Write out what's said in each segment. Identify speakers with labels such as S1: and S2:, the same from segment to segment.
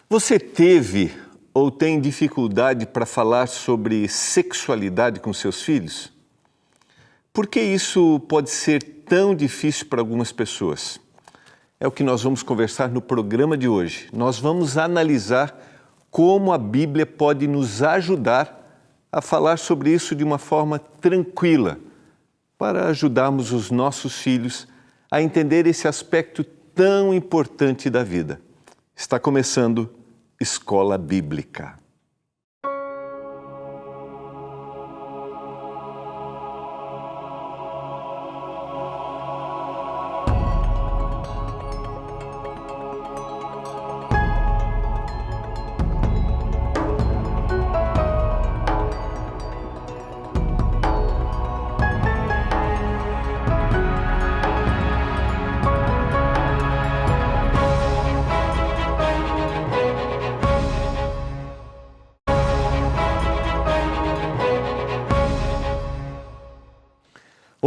S1: Você teve ou tem dificuldade para falar sobre sexualidade com seus filhos? Por que isso pode ser tão difícil para algumas pessoas? É o que nós vamos conversar no programa de hoje. Nós vamos analisar como a Bíblia pode nos ajudar a falar sobre isso de uma forma tranquila, para ajudarmos os nossos filhos a entender esse aspecto tão importante da vida. Está começando Escola Bíblica.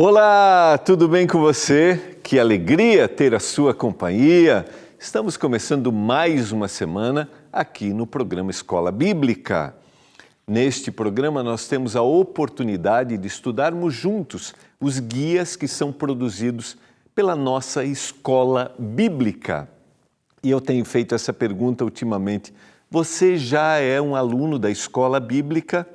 S1: Olá, tudo bem com você? Que alegria ter a sua companhia. Estamos começando mais uma semana aqui no programa Escola Bíblica. Neste programa nós temos a oportunidade de estudarmos juntos os guias que são produzidos pela nossa Escola Bíblica. E eu tenho feito essa pergunta ultimamente. Você já é um aluno da Escola Bíblica?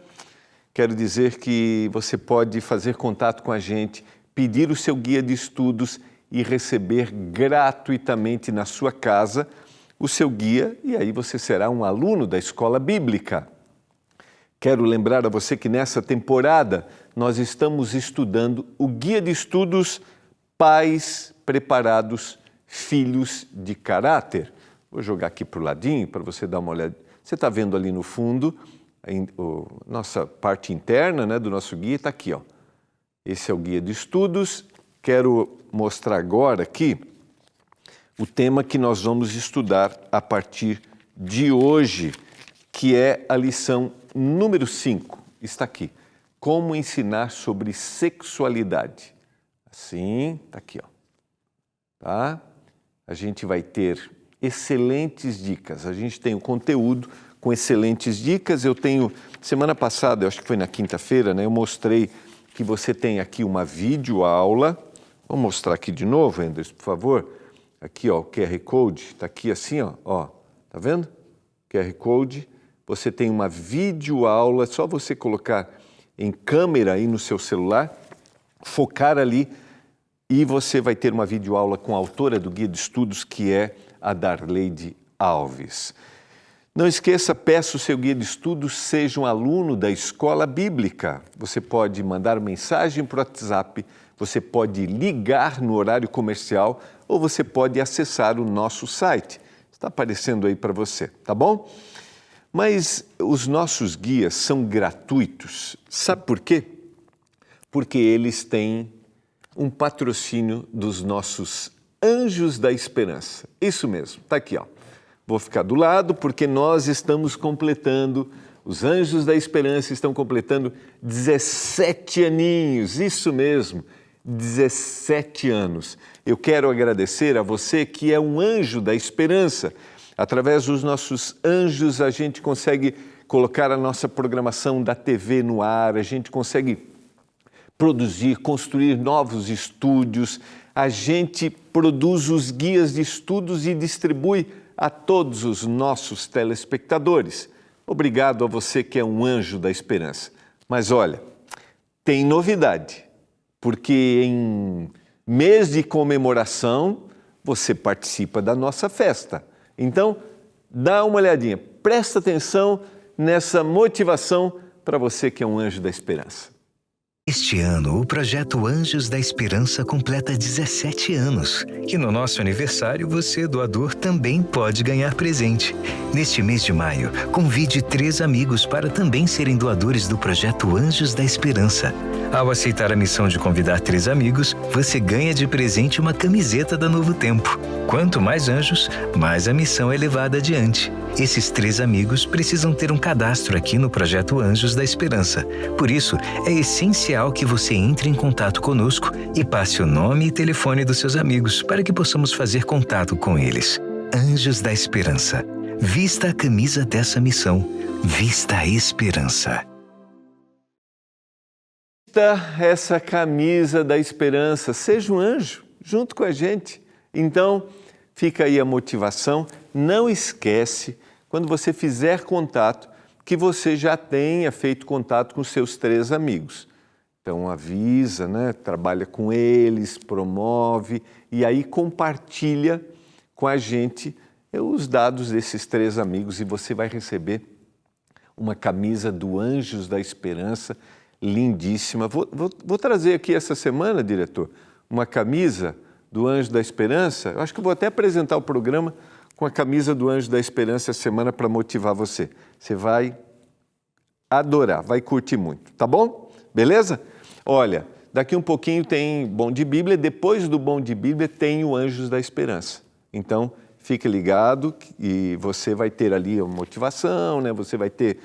S1: Quero dizer que você pode fazer contato com a gente, pedir o seu guia de estudos e receber gratuitamente na sua casa o seu guia, e aí você será um aluno da Escola Bíblica. Quero lembrar a você que nessa temporada nós estamos estudando o guia de estudos Pais Preparados, Filhos de Caráter. Vou jogar aqui para o ladinho para você dar uma olhada. Você está vendo ali no fundo? Nossa parte interna, do nosso guia está aqui, ó. Esse é o guia de estudos. Quero mostrar agora aqui o tema que nós vamos estudar a partir de hoje, que é a lição número 5. Está aqui. Como ensinar sobre sexualidade. Assim, está aqui, ó. Tá? A gente vai ter excelentes dicas. A gente tem o conteúdo com excelentes dicas. Eu tenho, semana passada, eu acho que foi na quinta-feira, eu mostrei que você tem aqui uma videoaula. Vou mostrar aqui de novo, Andres, por favor. Aqui, ó, o QR Code, está aqui assim, ó, tá vendo? QR Code. Você tem uma videoaula, é só você colocar em câmera aí no seu celular, focar ali, e você vai ter uma videoaula com a autora do guia de estudos, que é a Darleide Alves. Não esqueça, peça o seu guia de estudos, seja um aluno da Escola Bíblica. Você pode mandar mensagem para o WhatsApp, você pode ligar no horário comercial ou você pode acessar o nosso site. Está aparecendo aí para você, tá bom? Mas os nossos guias são gratuitos. Sabe por quê? Porque eles têm um patrocínio dos nossos Anjos da Esperança. Isso mesmo, está aqui, ó. Vou ficar do lado porque nós estamos completando, os Anjos da Esperança estão completando 17 aninhos, isso mesmo, 17 anos. Eu quero agradecer a você que é um Anjo da Esperança. Através dos nossos anjos a gente consegue colocar a nossa programação da TV no ar, a gente consegue produzir, construir novos estúdios, a gente produz os guias de estudos e distribui a todos os nossos telespectadores. Obrigado a você que é um Anjo da Esperança. Mas olha, tem novidade, porque em mês de comemoração você participa da nossa festa. Então, dá uma olhadinha, presta atenção nessa motivação para você que é um Anjo da Esperança.
S2: Este ano, o projeto Anjos da Esperança completa 17 anos. E no nosso aniversário, você, doador, também pode ganhar presente. Neste mês de maio, convide 3 amigos para também serem doadores do projeto Anjos da Esperança. Ao aceitar a missão de convidar 3 amigos, você ganha de presente uma camiseta da Novo Tempo. Quanto mais anjos, mais a missão é levada adiante. Esses 3 amigos precisam ter um cadastro aqui no projeto Anjos da Esperança. Por isso, é essencial que você entre em contato conosco e passe o nome e telefone dos seus amigos para que possamos fazer contato com eles. Anjos da Esperança. Vista a camisa dessa missão. Vista a esperança.
S1: Vista essa camisa da esperança. Seja um anjo junto com a gente. Então, fica aí a motivação. Não esquece, quando você fizer contato, que você já tenha feito contato com seus 3 amigos. Então avisa, né? Trabalha com eles, promove e aí compartilha com a gente os dados desses 3 amigos e você vai receber uma camisa do Anjos da Esperança, lindíssima. Vou trazer aqui essa semana, diretor, uma camisa do Anjo da Esperança. Eu acho que eu vou até apresentar o programa com a camisa do Anjo da Esperança essa semana para motivar você. Você vai adorar, vai curtir muito, tá bom? Beleza? Olha, daqui um pouquinho tem Bom de Bíblia, depois do Bom de Bíblia tem o Anjos da Esperança. Então, fique ligado e você vai ter ali a motivação, né? Você vai ter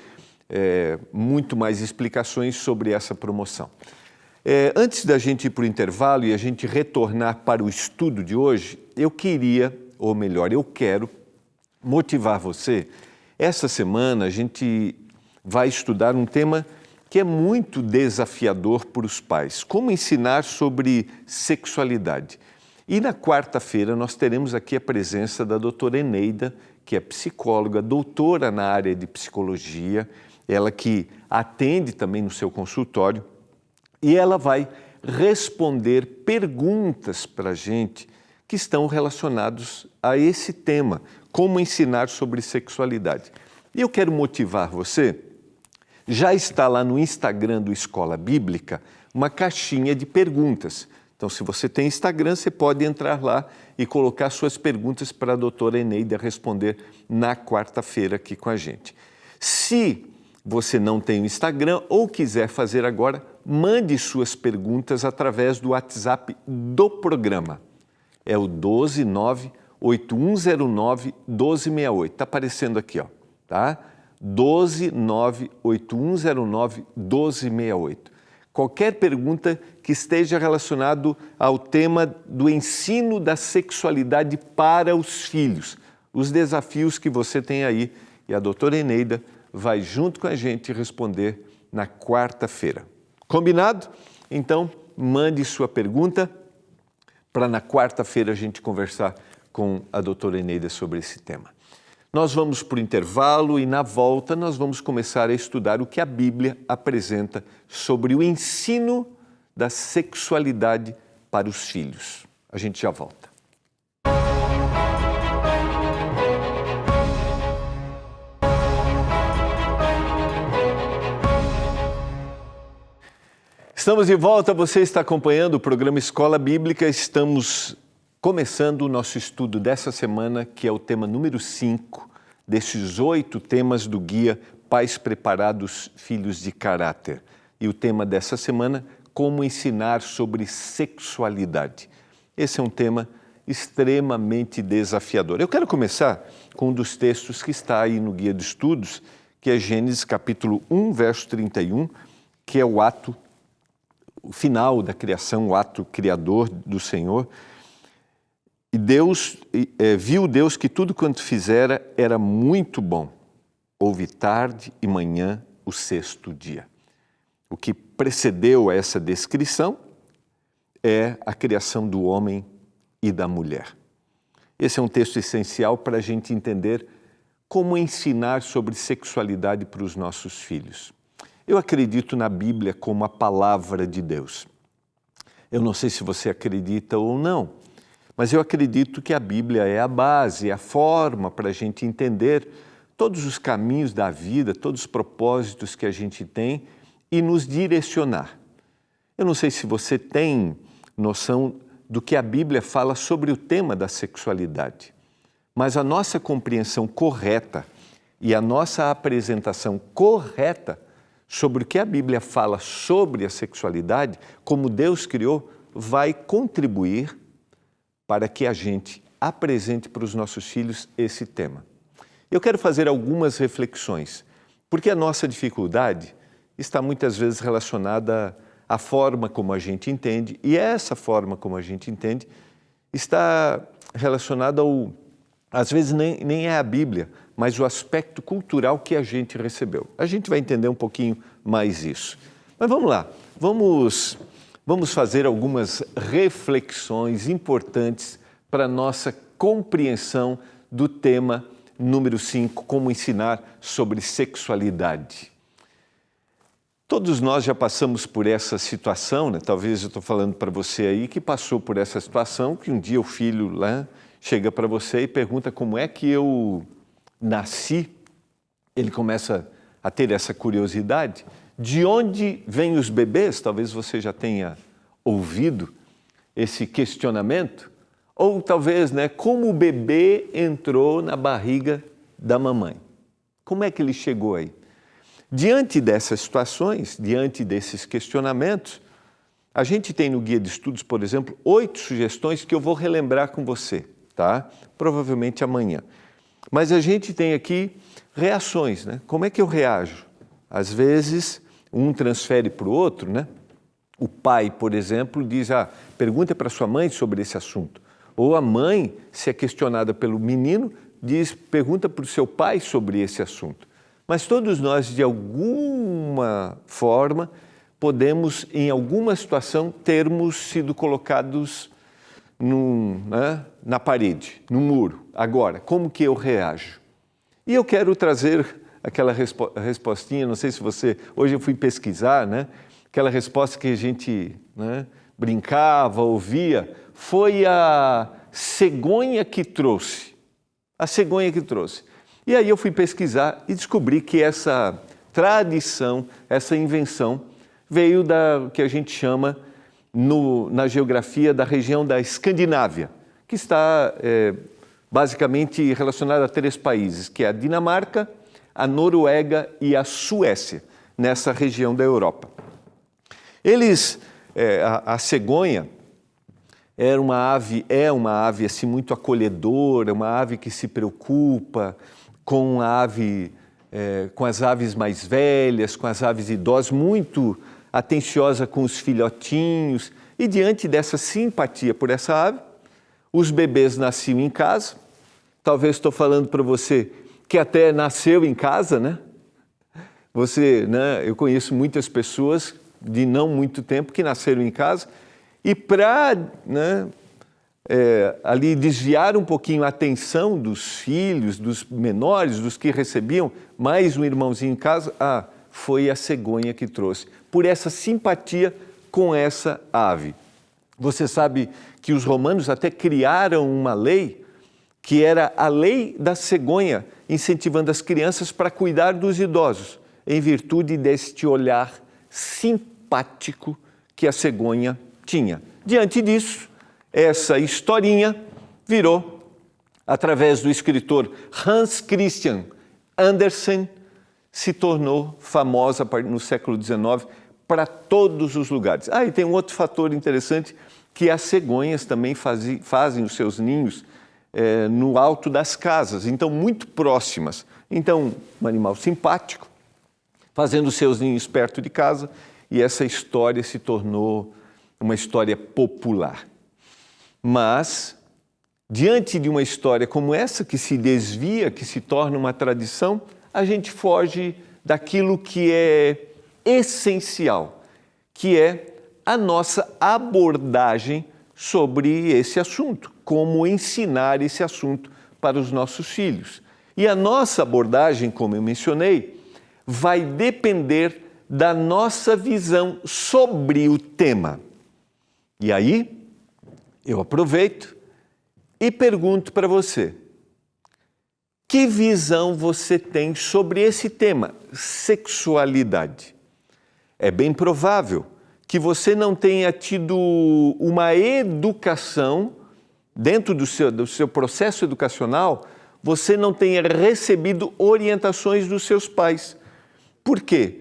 S1: muito mais explicações sobre essa promoção. Antes da gente ir para o intervalo e a gente retornar para o estudo de hoje, eu queria, ou melhor, eu quero motivar você. Essa semana a gente vai estudar um tema que é muito desafiador para os pais. Como ensinar sobre sexualidade. E na quarta-feira nós teremos aqui a presença da doutora Eneida, que é psicóloga, doutora na área de psicologia, ela que atende também no seu consultório, e ela vai responder perguntas para a gente que estão relacionados a esse tema, como ensinar sobre sexualidade. E eu quero motivar você. Já está lá no Instagram do Escola Bíblica uma caixinha de perguntas. Então, se você tem Instagram, você pode entrar lá e colocar suas perguntas para a doutora Eneida responder na quarta-feira aqui com a gente. Se você não tem o Instagram ou quiser fazer agora, mande suas perguntas através do WhatsApp do programa. É o 12981091268. Está aparecendo aqui, ó, tá? 12981091268. Qualquer pergunta que esteja relacionado ao tema do ensino da sexualidade para os filhos, os desafios que você tem aí, e a doutora Eneida vai junto com a gente responder na quarta-feira. Combinado? Então, mande sua pergunta para na quarta-feira a gente conversar com a doutora Eneida sobre esse tema. Nós vamos para o intervalo e, na volta, nós vamos começar a estudar o que a Bíblia apresenta sobre o ensino da sexualidade para os filhos. A gente já volta. Estamos de volta, você está acompanhando o programa Escola Bíblica, estamos começando o nosso estudo dessa semana, que é o tema número 5, desses 8 temas do guia Pais Preparados, Filhos de Caráter. E o tema dessa semana, como ensinar sobre sexualidade. Esse é um tema extremamente desafiador. Eu quero começar com um dos textos que está aí no guia de estudos, que é Gênesis capítulo 1, verso 31, que é o final da criação, o ato criador do Senhor. E viu Deus que tudo quanto fizera era muito bom. Houve tarde e manhã o 6º dia. O que precedeu a essa descrição é a criação do homem e da mulher. Esse é um texto essencial para a gente entender como ensinar sobre sexualidade para os nossos filhos. Eu acredito na Bíblia como a palavra de Deus. Eu não sei se você acredita ou não, mas eu acredito que a Bíblia é a base, a forma para a gente entender todos os caminhos da vida, todos os propósitos que a gente tem e nos direcionar. Eu não sei se você tem noção do que a Bíblia fala sobre o tema da sexualidade, mas a nossa compreensão correta e a nossa apresentação correta sobre o que a Bíblia fala sobre a sexualidade, como Deus criou, vai contribuir para que a gente apresente para os nossos filhos esse tema. Eu quero fazer algumas reflexões, porque a nossa dificuldade está muitas vezes relacionada à forma como a gente entende, e essa forma como a gente entende está relacionada às vezes nem é a Bíblia, mas o aspecto cultural que a gente recebeu. A gente vai entender um pouquinho mais isso. Mas vamos lá, vamos fazer algumas reflexões importantes para a nossa compreensão do tema número 5, como ensinar sobre sexualidade. Todos nós já passamos por essa situação, né? Talvez eu estou falando para você aí que passou por essa situação, que um dia o filho lá chega para você e pergunta como é que eu nasci. Ele começa a ter essa curiosidade. De onde vêm os bebês? Talvez você já tenha ouvido esse questionamento. Ou talvez, né, como o bebê entrou na barriga da mamãe? Como é que ele chegou aí? Diante dessas situações, diante desses questionamentos, a gente tem no guia de estudos, por exemplo, 8 sugestões que eu vou relembrar com você, tá? Provavelmente amanhã. Mas a gente tem aqui reações, né? Como é que eu reajo? Às vezes, um transfere para o outro, né? O pai, por exemplo, diz, pergunta para sua mãe sobre esse assunto. Ou a mãe, se é questionada pelo menino, pergunta para o seu pai sobre esse assunto. Mas todos nós, de alguma forma, podemos, em alguma situação, termos sido colocados na parede, no muro. Agora, como que eu reajo? E eu quero trazer aquela respostinha, não sei se você... Hoje eu fui pesquisar, né? Aquela resposta que a gente brincava, ouvia, foi a cegonha que trouxe. A cegonha que trouxe. E aí eu fui pesquisar e descobri que essa tradição, essa invenção, veio da que a gente chama, na geografia, da região da Escandinávia, que está basicamente relacionada a 3 países, que é a Dinamarca, a Noruega e a Suécia, nessa região da Europa. A cegonha é uma ave assim, muito acolhedora, uma ave que se preocupa com as aves mais velhas, com as aves idosas, muito atenciosa com os filhotinhos. E diante dessa simpatia por essa ave, os bebês nasciam em casa. Talvez estou falando para você que até nasceu em casa, né? Eu conheço muitas pessoas de não muito tempo que nasceram em casa e para ali desviar um pouquinho a atenção dos filhos, dos menores, dos que recebiam mais um irmãozinho em casa, foi a cegonha que trouxe, por essa simpatia com essa ave. Você sabe que os romanos até criaram uma lei, que era a lei da cegonha, incentivando as crianças para cuidar dos idosos, em virtude deste olhar simpático que a cegonha tinha. Diante disso, essa historinha virou, através do escritor Hans Christian Andersen, se tornou famosa no século XIX para todos os lugares. E tem um outro fator interessante, que as cegonhas também fazem os seus ninhos no alto das casas, então muito próximas. Então, um animal simpático, fazendo os seus ninhos perto de casa, e essa história se tornou uma história popular. Mas, diante de uma história como essa, que se desvia, que se torna uma tradição, a gente foge daquilo que é essencial, que é a nossa abordagem sobre esse assunto, como ensinar esse assunto para os nossos filhos. E a nossa abordagem, como eu mencionei, vai depender da nossa visão sobre o tema. E aí, eu aproveito e pergunto para você, que visão você tem sobre esse tema, sexualidade? É bem provável que você não tenha tido uma educação, dentro do seu processo educacional, você não tenha recebido orientações dos seus pais. Por quê?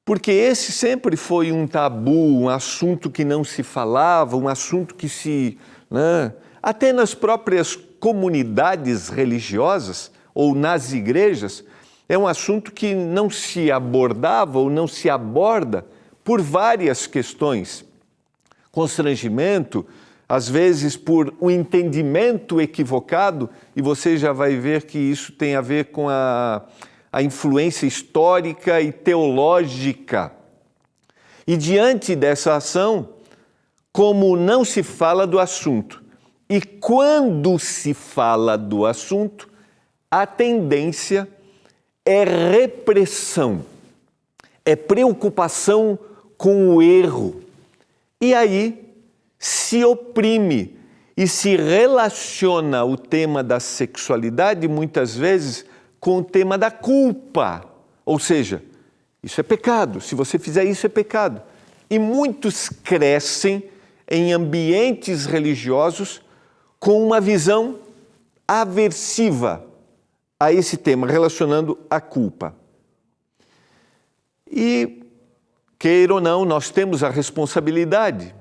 S1: Porque esse sempre foi um tabu, um assunto que não se falava, um assunto que até nas próprias comunidades religiosas ou nas igrejas, é um assunto que não se abordava ou não se aborda por várias questões. Constrangimento, às vezes por um entendimento equivocado, e você já vai ver que isso tem a ver com a influência histórica e teológica. E diante dessa ação, como não se fala do assunto, e quando se fala do assunto, a tendência é repressão, é preocupação com o erro. E aí se oprime e se relaciona o tema da sexualidade, muitas vezes, com o tema da culpa. Ou seja, isso é pecado, se você fizer isso é pecado. E muitos crescem em ambientes religiosos com uma visão aversiva a esse tema, relacionando a culpa. E, queira ou não, nós temos a responsabilidade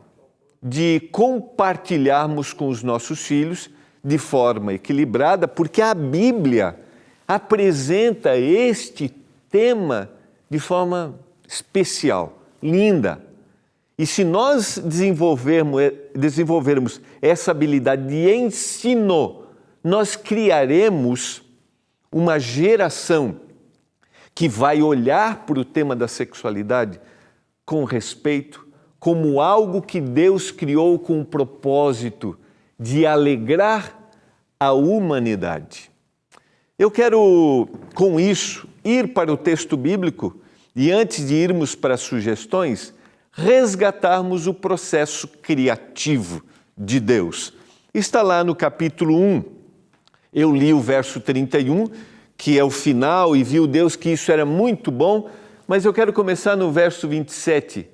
S1: de compartilharmos com os nossos filhos de forma equilibrada, porque a Bíblia apresenta este tema de forma especial, linda. E se nós desenvolvermos essa habilidade de ensino, nós criaremos uma geração que vai olhar para o tema da sexualidade com respeito, como algo que Deus criou com o propósito de alegrar a humanidade. Eu quero, com isso, ir para o texto bíblico e, antes de irmos para as sugestões, resgatarmos o processo criativo de Deus. Está lá no capítulo 1. Eu li o verso 31, que é o final, e viu Deus que isso era muito bom, mas eu quero começar no verso 27.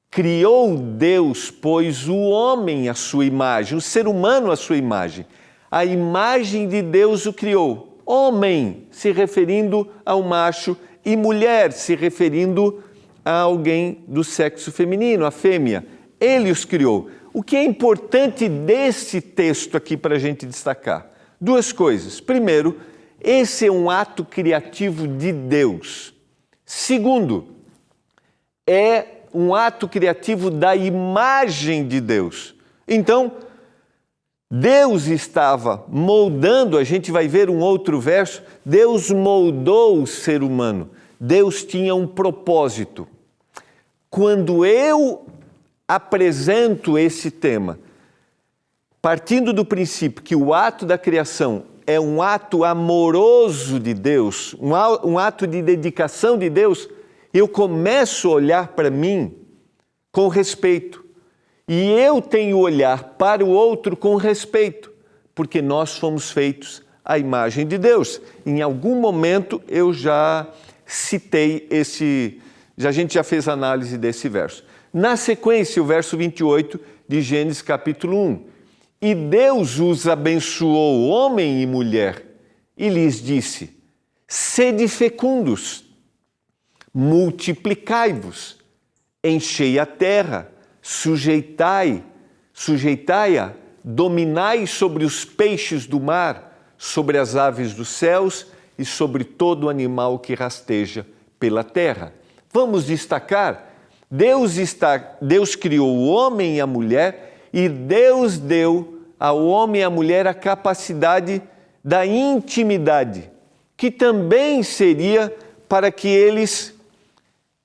S1: Criou Deus, pois, o homem à sua imagem, o ser humano à sua imagem. A imagem de Deus o criou. Homem, se referindo ao macho, e mulher, se referindo a alguém do sexo feminino, a fêmea. Ele os criou. O que é importante desse texto aqui para a gente destacar? Duas coisas. Primeiro, esse é um ato criativo de Deus. Segundo, é um ato criativo da imagem de Deus. Então, Deus estava moldando, a gente vai ver um outro verso, Deus moldou o ser humano. Deus tinha um propósito. Quando eu apresento esse tema, partindo do princípio que o ato da criação é um ato amoroso de Deus, um ato de dedicação de Deus, eu começo a olhar para mim com respeito. E eu tenho olhar para o outro com respeito, porque nós fomos feitos à imagem de Deus. Em algum momento eu já citei a gente já fez análise desse verso. Na sequência, o verso 28 de Gênesis capítulo 1. E Deus os abençoou, homem e mulher, e lhes disse: sede fecundos, multiplicai-vos, enchei a terra, sujeitai-a, dominai sobre os peixes do mar, sobre as aves dos céus e sobre todo animal que rasteja pela terra. Vamos destacar, Deus criou o homem e a mulher e Deus deu ao homem e à mulher a capacidade da intimidade, que também seria para que eles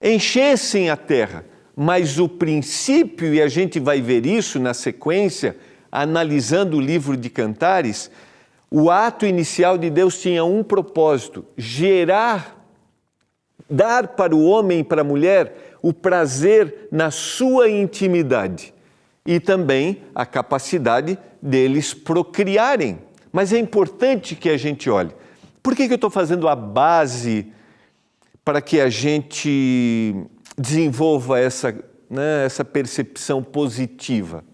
S1: enchessem a terra. Mas o princípio, e a gente vai ver isso na sequência, analisando o livro de Cantares, o ato inicial de Deus tinha um propósito: dar para o homem e para a mulher o prazer na sua intimidade e também a capacidade deles procriarem. Mas é importante que a gente olhe. Por que eu estou fazendo a base para que a gente desenvolva essa percepção positiva?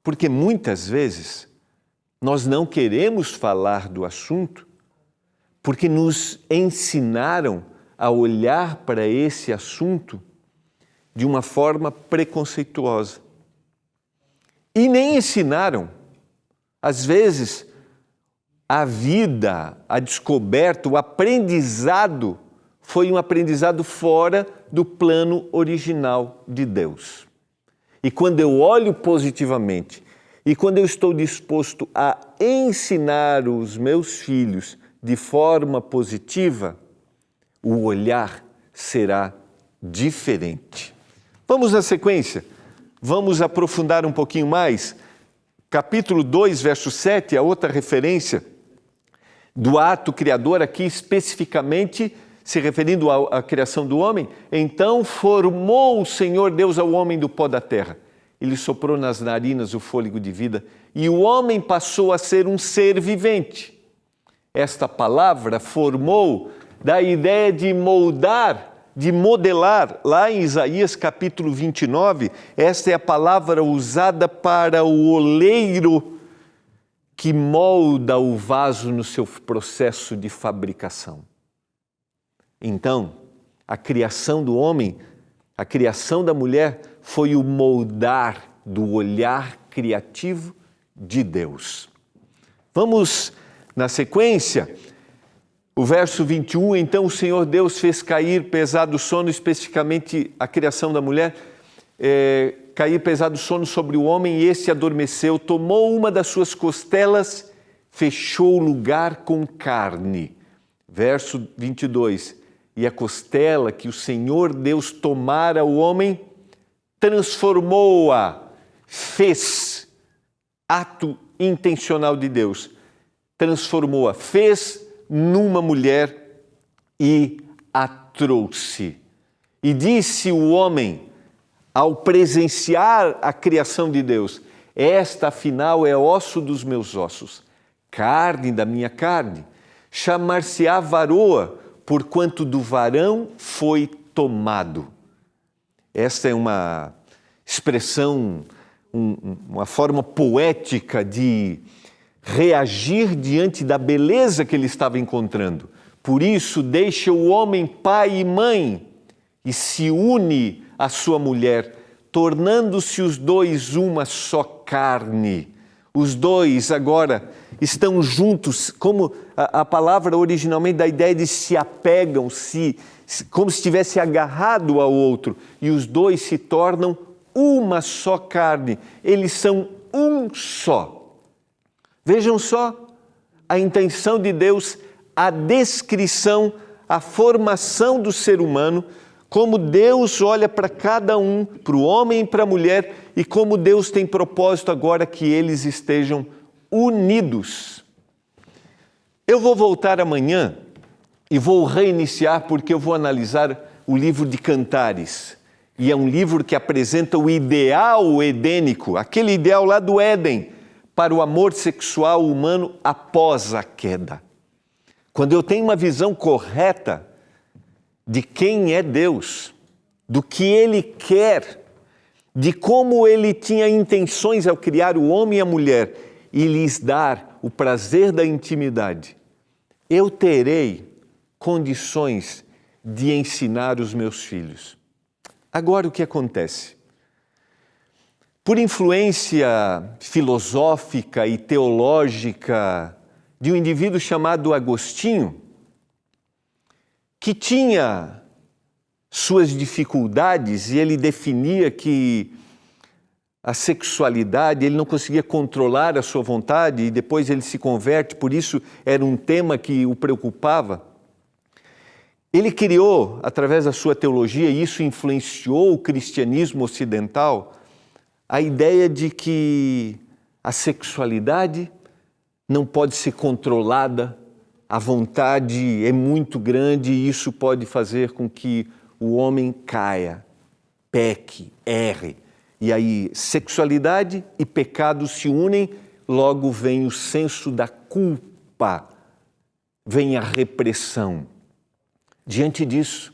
S1: Porque muitas vezes nós não queremos falar do assunto porque nos ensinaram a olhar para esse assunto de uma forma preconceituosa. E nem ensinaram. Às vezes, a vida, a descoberta, o aprendizado foi um aprendizado fora do plano original de Deus. E quando eu olho positivamente e quando eu estou disposto a ensinar os meus filhos de forma positiva, o olhar será diferente. Vamos na sequência, vamos aprofundar um pouquinho mais. Capítulo 2, verso 7, a outra referência do ato criador, aqui especificamente se referindo à criação do homem. Então formou o Senhor Deus ao homem do pó da terra. Ele soprou nas narinas o fôlego de vida e o homem passou a ser um ser vivente. Esta palavra formou dá a ideia de moldar, de modelar. Lá em Isaías capítulo 29, esta é a palavra usada para o oleiro que molda o vaso no seu processo de fabricação. Então, a criação do homem, a criação da mulher foi o moldar do olhar criativo de Deus. Vamos na sequência. O verso 21, então o Senhor Deus fez cair pesado sono, especificamente a criação da mulher, cair pesado sono sobre o homem e este adormeceu, tomou uma das suas costelas, fechou o lugar com carne. Verso 22, e a costela que o Senhor Deus tomara o homem, transformou-a, fez, ato intencional de Deus, transformou-a, fez numa mulher e a trouxe. E disse o homem, ao presenciar a criação de Deus, esta afinal é osso dos meus ossos, carne da minha carne, chamar-se-á varoa, porquanto do varão foi tomado. Esta é uma expressão, uma forma poética de reagir diante da beleza que ele estava encontrando. Por isso, deixa o homem pai e mãe e se une à sua mulher, tornando-se os dois uma só carne. Os dois agora estão juntos, como a palavra originalmente dá a ideia de se apegam, como se estivesse agarrado ao outro, e os dois se tornam uma só carne. Eles são um só. Vejam só a intenção de Deus, a descrição, a formação do ser humano, como Deus olha para cada um, para o homem e para a mulher, e como Deus tem propósito agora que eles estejam unidos. Eu vou voltar amanhã e vou reiniciar porque eu vou analisar o livro de Cantares. E é um livro que apresenta o ideal edênico, aquele ideal lá do Éden, para o amor sexual humano após a queda. Quando eu tenho uma visão correta de quem é Deus, do que Ele quer, de como Ele tinha intenções ao criar o homem e a mulher e lhes dar o prazer da intimidade, eu terei condições de ensinar os meus filhos. Agora o que acontece? Por influência filosófica e teológica de um indivíduo chamado Agostinho, que tinha suas dificuldades e ele definia que a sexualidade, ele não conseguia controlar a sua vontade e depois ele se converte, por isso era um tema que o preocupava. Ele criou, através da sua teologia, e isso influenciou o cristianismo ocidental, a ideia de que a sexualidade não pode ser controlada, a vontade é muito grande e isso pode fazer com que o homem caia, peque, erre. E aí sexualidade e pecado se unem, logo vem o senso da culpa, vem a repressão. Diante disso,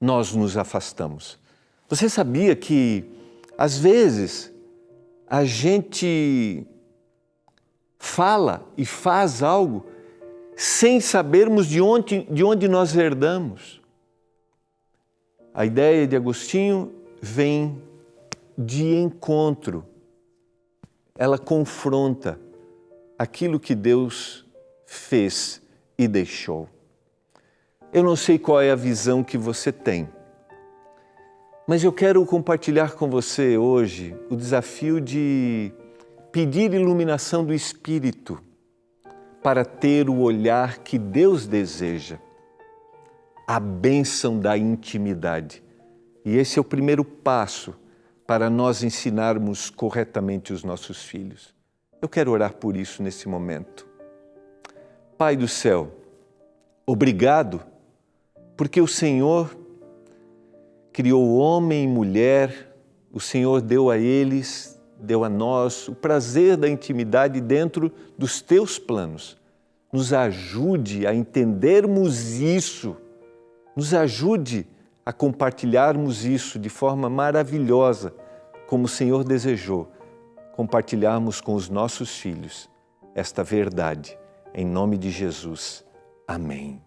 S1: nós nos afastamos. Você sabia que às vezes, a gente fala e faz algo sem sabermos de onde nós herdamos. A ideia de Agostinho vem de encontro. Ela confronta aquilo que Deus fez e deixou. Eu não sei qual é a visão que você tem, mas eu quero compartilhar com você hoje o desafio de pedir iluminação do Espírito para ter o olhar que Deus deseja, a bênção da intimidade. E esse é o primeiro passo para nós ensinarmos corretamente os nossos filhos. Eu quero orar por isso nesse momento. Pai do céu, obrigado, porque o Senhor criou homem e mulher, o Senhor deu a eles, deu a nós o prazer da intimidade dentro dos teus planos. Nos ajude a entendermos isso, nos ajude a compartilharmos isso de forma maravilhosa, como o Senhor desejou, compartilharmos com os nossos filhos esta verdade. Em nome de Jesus. Amém.